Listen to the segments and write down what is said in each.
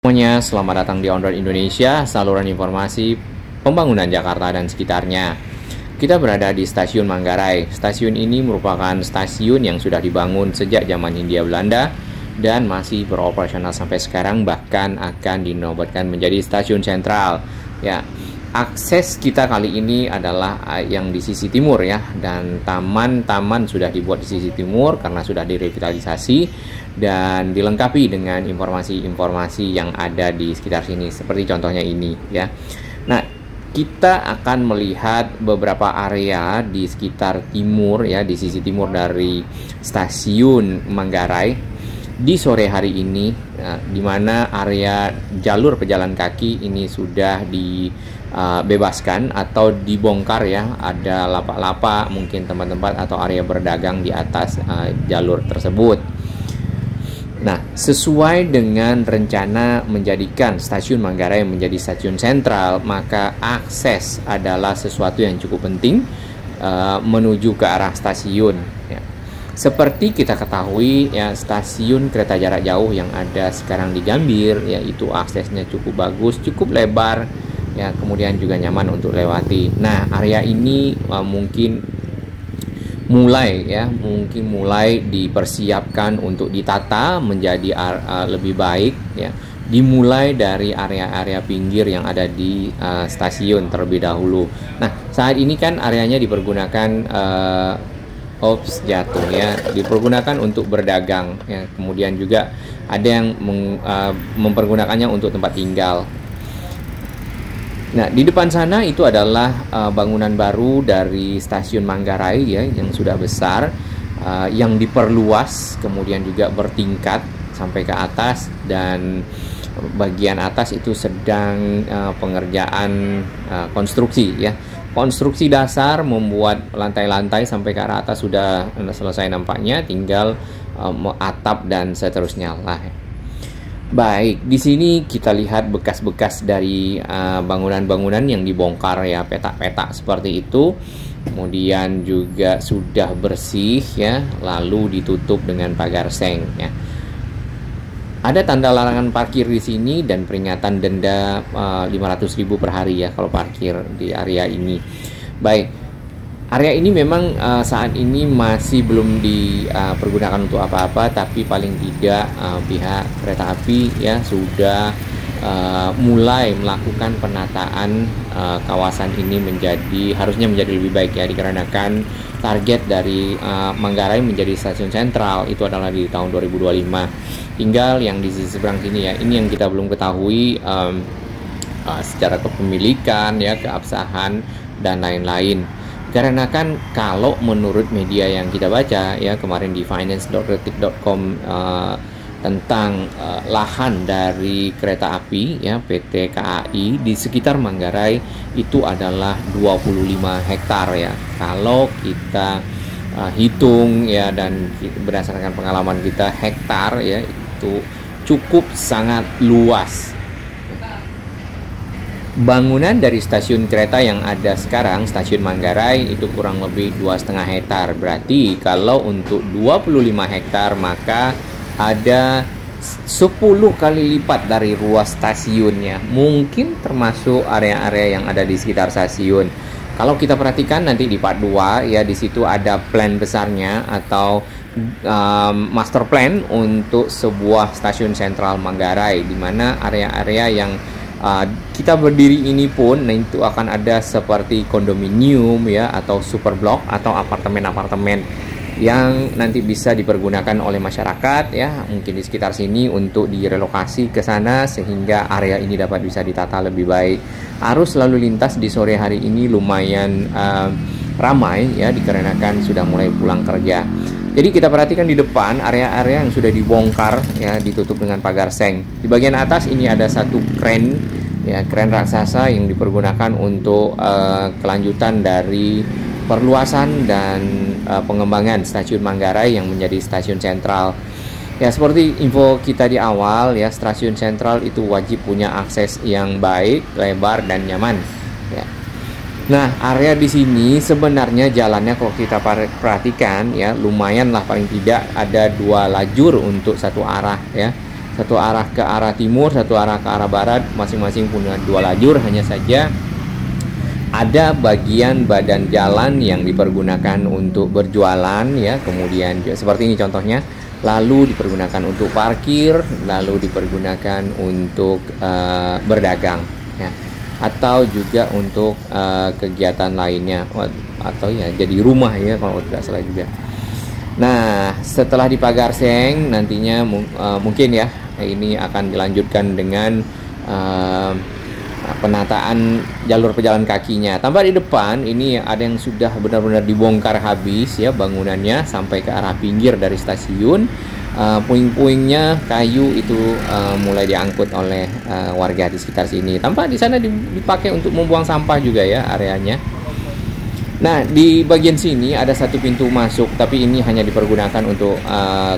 Semuanya, selamat datang di On Road Indonesia, saluran informasi pembangunan Jakarta dan sekitarnya. Kita berada di Stasiun Manggarai. Stasiun ini merupakan stasiun yang sudah dibangun sejak zaman Hindia Belanda dan masih beroperasional sampai sekarang, bahkan akan dinobatkan menjadi stasiun sentral. Ya, akses kita kali ini adalah yang di sisi timur ya, dan taman-taman sudah dibuat di sisi timur karena sudah direvitalisasi dan dilengkapi dengan informasi-informasi yang ada di sekitar sini, seperti contohnya ini ya. Nah, kita akan melihat beberapa area di sekitar timur ya, di sisi timur dari Stasiun Manggarai di sore hari ini, di mana area jalur pejalan kaki ini sudah dibebaskan atau dibongkar ya. Ada lapak-lapak, mungkin tempat-tempat atau area berdagang di atas jalur tersebut. Nah, sesuai dengan rencana menjadikan Stasiun Manggarai menjadi stasiun sentral, maka akses adalah sesuatu yang cukup penting menuju ke arah stasiun. Ya. Seperti kita ketahui, ya, stasiun kereta jarak jauh yang ada sekarang di Gambir, yaitu aksesnya cukup bagus, cukup lebar, ya, kemudian juga nyaman untuk lewati. Nah, area ini mungkin mulai dipersiapkan untuk ditata menjadi lebih baik ya, dimulai dari area-area pinggir yang ada di stasiun terlebih dahulu. Nah, saat ini kan areanya dipergunakan jatuh ya, dipergunakan untuk berdagang ya, kemudian juga ada yang mempergunakannya untuk tempat tinggal. Nah, di depan sana itu adalah bangunan baru dari Stasiun Manggarai ya, yang sudah besar, yang diperluas, kemudian juga bertingkat sampai ke atas, dan bagian atas itu sedang pengerjaan konstruksi ya. Konstruksi dasar membuat lantai-lantai sampai ke arah atas sudah selesai nampaknya, tinggal atap dan seterusnya lah. Baik, di sini kita lihat bekas-bekas dari bangunan-bangunan yang dibongkar ya, petak-petak seperti itu. Kemudian juga sudah bersih ya, lalu ditutup dengan pagar seng ya. Ada tanda larangan parkir di sini dan peringatan denda 500.000 per hari ya kalau parkir di area ini. Baik. Area ini memang saat ini masih belum dipergunakan untuk apa-apa, tapi paling tidak pihak kereta api ya sudah mulai melakukan penataan kawasan ini harusnya menjadi lebih baik ya, dikarenakan target dari Manggarai menjadi stasiun sentral itu adalah di tahun 2025. Tinggal yang di sisi seberang sini ya, ini yang kita belum ketahui secara kepemilikan ya, keabsahan dan lain-lain. Karena kan kalau menurut media yang kita baca ya kemarin di finance.detik.com tentang lahan dari kereta api ya PT KAI di sekitar Manggarai itu adalah 25 hektar ya. Kalau kita hitung ya, dan berdasarkan pengalaman kita, hektar ya itu cukup sangat luas. Bangunan dari stasiun kereta yang ada sekarang, Stasiun Manggarai, itu kurang lebih 2,5 hektar. Berarti kalau untuk 25 hektar maka ada 10 kali lipat dari ruas stasiunnya. Mungkin termasuk area-area yang ada di sekitar stasiun. Kalau kita perhatikan nanti di part 2 ya, di situ ada plan besarnya atau master plan untuk sebuah stasiun sentral Manggarai, di mana area-area yang kita berdiri ini pun itu akan ada seperti kondominium ya, atau super blok atau apartemen-apartemen yang nanti bisa dipergunakan oleh masyarakat ya, mungkin di sekitar sini untuk direlokasi ke sana sehingga area ini dapat bisa ditata lebih baik. Arus lalu lintas di sore hari ini lumayan ramai ya, dikarenakan sudah mulai pulang kerja. Jadi kita perhatikan di depan area-area yang sudah dibongkar ya, ditutup dengan pagar seng. Di bagian atas ini ada satu kren ya, kren raksasa yang dipergunakan untuk kelanjutan dari perluasan dan pengembangan Stasiun Manggarai yang menjadi stasiun sentral. Ya, seperti info kita di awal ya, stasiun sentral itu wajib punya akses yang baik, lebar dan nyaman ya. Nah, area di sini sebenarnya jalannya kalau kita perhatikan ya, lumayan lah, paling tidak ada 2 lajur untuk satu arah ya. satu arah ke arah timur, satu arah ke arah barat, masing-masing punya 2 lajur. Hanya saja ada bagian badan jalan yang dipergunakan untuk berjualan ya, kemudian seperti ini contohnya, lalu dipergunakan untuk parkir, lalu dipergunakan untuk berdagang ya, atau juga untuk kegiatan lainnya, atau ya jadi rumah ya kalau tidak salah juga. Nah, setelah dipagar seng, nantinya mungkin ya ini akan dilanjutkan dengan penataan jalur pejalan kakinya. Tampak di depan ini ada yang sudah benar-benar dibongkar habis ya bangunannya sampai ke arah pinggir dari stasiun. Puing-puingnya kayu itu mulai diangkut oleh warga di sekitar sini. Tampak di sana dipakai untuk membuang sampah juga ya areanya. Nah, di bagian sini ada satu pintu masuk, tapi ini hanya dipergunakan untuk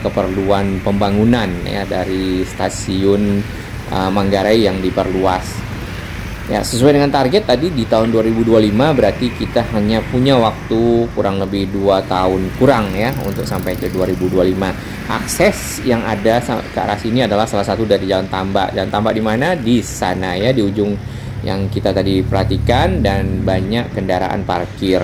keperluan pembangunan ya dari stasiun Manggarai yang diperluas. Ya, sesuai dengan target tadi di tahun 2025, berarti kita hanya punya waktu kurang lebih 2 tahun kurang ya untuk sampai ke 2025. Akses yang ada ke arah sini adalah salah satu dari Jalan Tambak. Jalan Tambak di mana? Di sana ya, di ujung yang kita tadi perhatikan, dan banyak kendaraan parkir.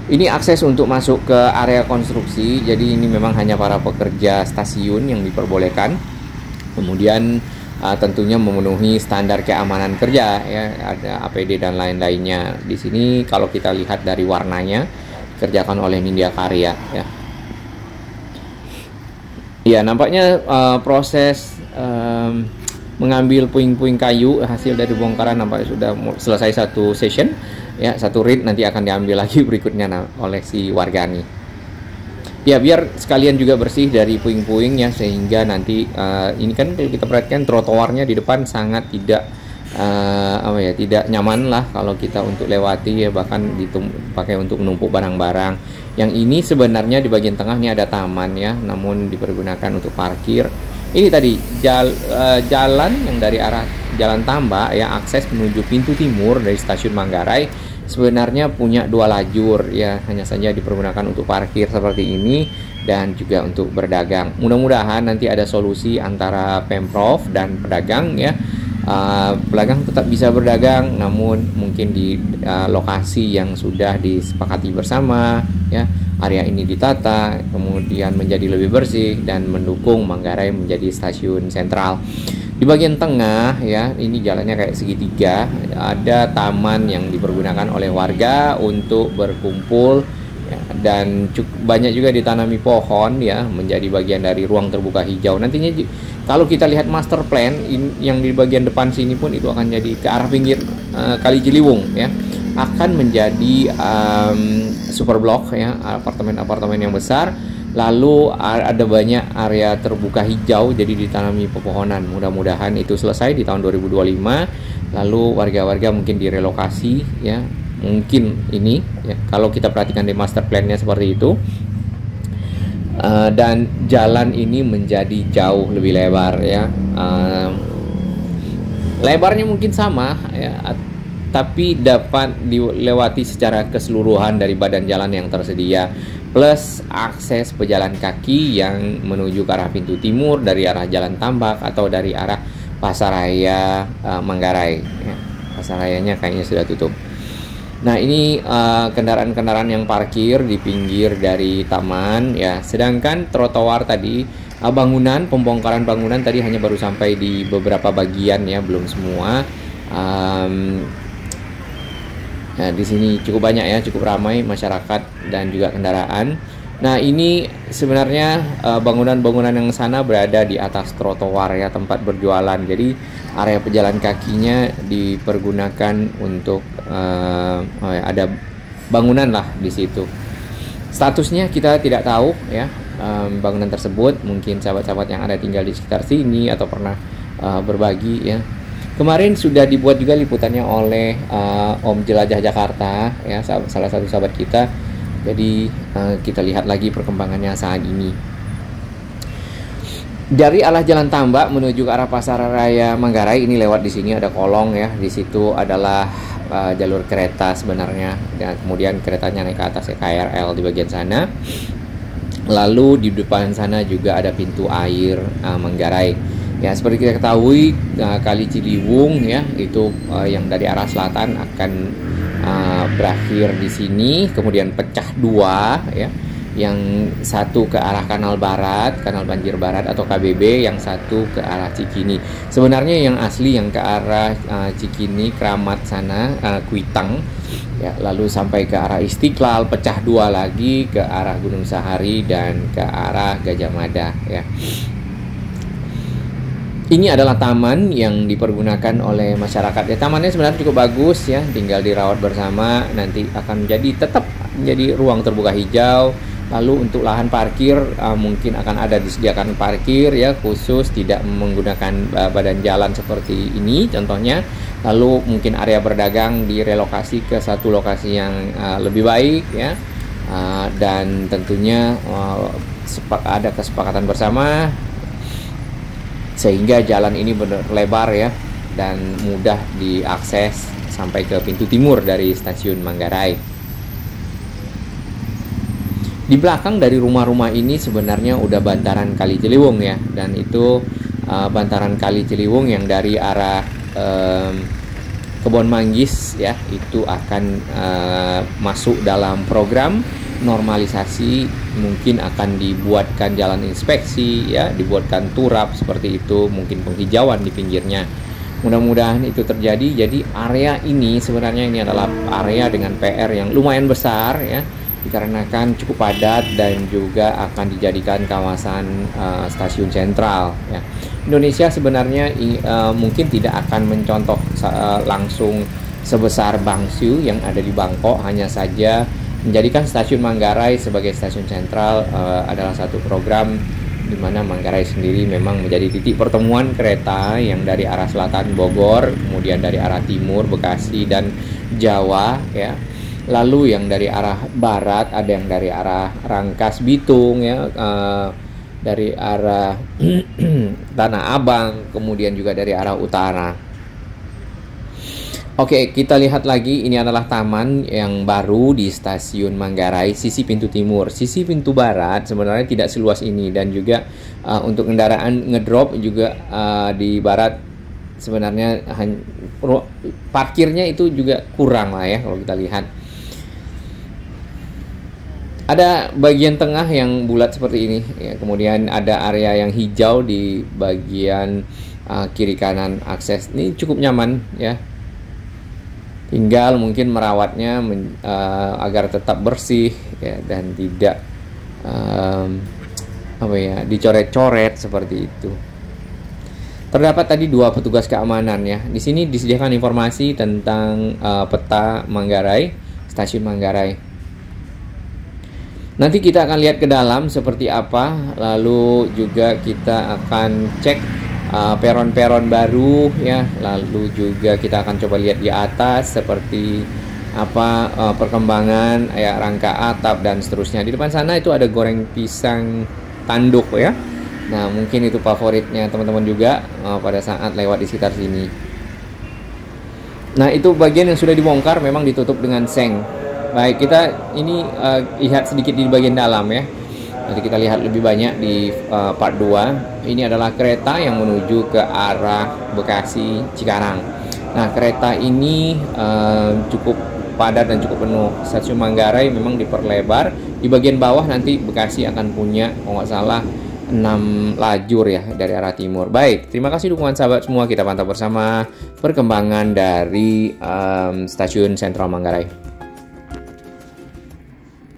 Ini akses untuk masuk ke area konstruksi, jadi ini memang hanya para pekerja stasiun yang diperbolehkan. Kemudian tentunya memenuhi standar keamanan kerja ya, ada APD dan lain-lainnya. Di sini kalau kita lihat dari warnanya dikerjakan oleh Nindya Karya ya. Ya, nampaknya proses mengambil puing-puing kayu hasil dari bongkaran nampaknya sudah selesai satu session ya, satu read, nanti akan diambil lagi berikutnya oleh si warga nih ya, biar sekalian juga bersih dari puing-puing ya, sehingga nanti ini kan kita perhatikan trotoarnya di depan sangat tidak tidak nyaman lah kalau kita untuk lewati ya, bahkan dipakai untuk menumpuk barang-barang. Yang ini sebenarnya di bagian tengah ini ada taman ya, namun dipergunakan untuk parkir. Ini tadi jalan yang dari arah Jalan Tambak ya, akses menuju pintu timur dari stasiun Manggarai sebenarnya punya 2 lajur ya, hanya saja dipergunakan untuk parkir seperti ini dan juga untuk berdagang. Mudah-mudahan nanti ada solusi antara Pemprov dan pedagang ya. Pedagang tetap bisa berdagang, namun mungkin di lokasi yang sudah disepakati bersama ya, area ini ditata kemudian menjadi lebih bersih dan mendukung Manggarai menjadi stasiun sentral. Di bagian tengah ya, ini jalannya kayak segitiga, ada taman yang dipergunakan oleh warga untuk berkumpul ya, dan banyak juga ditanami pohon ya, menjadi bagian dari ruang terbuka hijau. Nantinya kalau kita lihat master plan yang di bagian depan sini pun itu akan jadi ke arah pinggir Kali Ciliwung ya, akan menjadi super block ya, apartemen-apartemen yang besar. Lalu ada banyak area terbuka hijau, jadi ditanami pepohonan. Mudah-mudahan itu selesai di tahun 2025. Lalu warga-warga mungkin direlokasi ya, mungkin ini ya, kalau kita perhatikan di master plan-nya seperti itu. Dan jalan ini menjadi jauh lebih lebar ya. Lebarnya mungkin sama ya, tapi dapat dilewati secara keseluruhan dari badan jalan yang tersedia, plus akses pejalan kaki yang menuju ke arah pintu timur dari arah Jalan Tambak atau dari arah Pasaraya Manggarai ya. Pasarayanya kayaknya sudah tutup. Nah, ini kendaraan-kendaraan yang parkir di pinggir dari taman ya. Sedangkan trotoar tadi, pembongkaran bangunan tadi hanya baru sampai di beberapa bagian ya, belum semua. Nah, di sini cukup banyak ya, cukup ramai masyarakat dan juga kendaraan. Nah, ini sebenarnya bangunan-bangunan yang sana berada di atas trotoar ya, tempat berjualan. Jadi area pejalan kakinya dipergunakan untuk ada bangunan lah di situ. Statusnya kita tidak tahu ya, bangunan tersebut. Mungkin sahabat-sahabat yang ada tinggal di sekitar sini atau pernah berbagi ya. Kemarin sudah dibuat juga liputannya oleh Om Jelajah Jakarta ya, salah satu sahabat kita. Jadi kita lihat lagi perkembangannya saat ini. Dari arah Jalan Tambak menuju ke arah Pasaraya Manggarai, ini lewat di sini ada kolong ya. Di situ adalah jalur kereta sebenarnya, dan kemudian keretanya naik ke atas ya, KRL di bagian sana. Lalu di depan sana juga ada pintu air Manggarai. Ya, seperti kita ketahui Kali Ciliwung ya itu yang dari arah selatan akan berakhir di sini, kemudian pecah dua ya. Yang satu ke arah Kanal Barat, Kanal Banjir Barat atau KBB, yang satu ke arah Cikini. Sebenarnya yang asli yang ke arah Cikini, Kramat sana, Kuitang, ya, lalu sampai ke arah Istiqlal, pecah dua lagi ke arah Gunung Sahari dan ke arah Gajah Mada. Ya. Ini adalah taman yang dipergunakan oleh masyarakat. Ya, tamannya sebenarnya cukup bagus ya, tinggal dirawat bersama, nanti akan tetap menjadi ruang terbuka hijau. Lalu untuk lahan parkir mungkin akan ada disediakan parkir ya khusus, tidak menggunakan badan jalan seperti ini contohnya. Lalu mungkin area berdagang direlokasi ke satu lokasi yang lebih baik ya. Dan tentunya ada kesepakatan bersama sehingga jalan ini berlebar ya dan mudah diakses sampai ke pintu timur dari stasiun Manggarai. Di belakang dari rumah-rumah ini sebenarnya udah bantaran Kali Ciliwung ya, dan itu bantaran Kali Ciliwung yang dari arah Kebon Manggis ya itu akan masuk dalam program normalisasi. Mungkin akan dibuatkan jalan inspeksi ya, dibuatkan turap seperti itu, mungkin penghijauan di pinggirnya. Mudah-mudahan itu terjadi. Jadi area ini sebenarnya ini adalah area dengan PR yang lumayan besar ya, dikarenakan cukup padat dan juga akan dijadikan kawasan stasiun sentral ya. Indonesia sebenarnya mungkin tidak akan mencontoh langsung sebesar Bangsiu yang ada di Bangkok, hanya saja menjadikan stasiun Manggarai sebagai stasiun sentral adalah satu program di mana Manggarai sendiri memang menjadi titik pertemuan kereta yang dari arah selatan Bogor, kemudian dari arah timur Bekasi dan Jawa ya. Lalu yang dari arah barat ada yang dari arah Rangkas Bitung ya, dari arah Tanah Abang, kemudian juga dari arah utara. Oke, kita lihat lagi, ini adalah taman yang baru di stasiun Manggarai, sisi pintu timur. Sisi pintu barat sebenarnya tidak seluas ini, dan juga untuk kendaraan ngedrop juga di barat sebenarnya parkirnya itu juga kurang lah ya kalau kita lihat. Ada bagian tengah yang bulat seperti ini ya, kemudian ada area yang hijau di bagian kiri kanan akses. Ini cukup nyaman ya, tinggal mungkin merawatnya agar tetap bersih ya, dan tidak dicoret-coret seperti itu. Terdapat tadi 2 petugas keamanan ya. Di sini disediakan informasi tentang peta Manggarai, stasiun Manggarai. Nanti kita akan lihat ke dalam seperti apa, lalu juga kita akan cek peron-peron baru ya, lalu juga kita akan coba lihat di atas seperti apa perkembangan ya, rangka atap dan seterusnya. Di depan sana itu ada goreng pisang tanduk ya. Nah, mungkin itu favoritnya teman-teman juga pada saat lewat di sekitar sini. Nah, itu bagian yang sudah dibongkar memang ditutup dengan seng. Baik, kita ini lihat sedikit di bagian dalam ya. Nanti kita lihat lebih banyak di part 2. Ini adalah kereta yang menuju ke arah Bekasi Cikarang. Nah, kereta ini cukup padat dan cukup penuh. Stasiun Manggarai memang diperlebar. Di bagian bawah nanti Bekasi akan punya kalau nggak salah 6 lajur ya dari arah timur. Baik, terima kasih dukungan sahabat semua. Kita pantau bersama perkembangan dari stasiun Sentral Manggarai.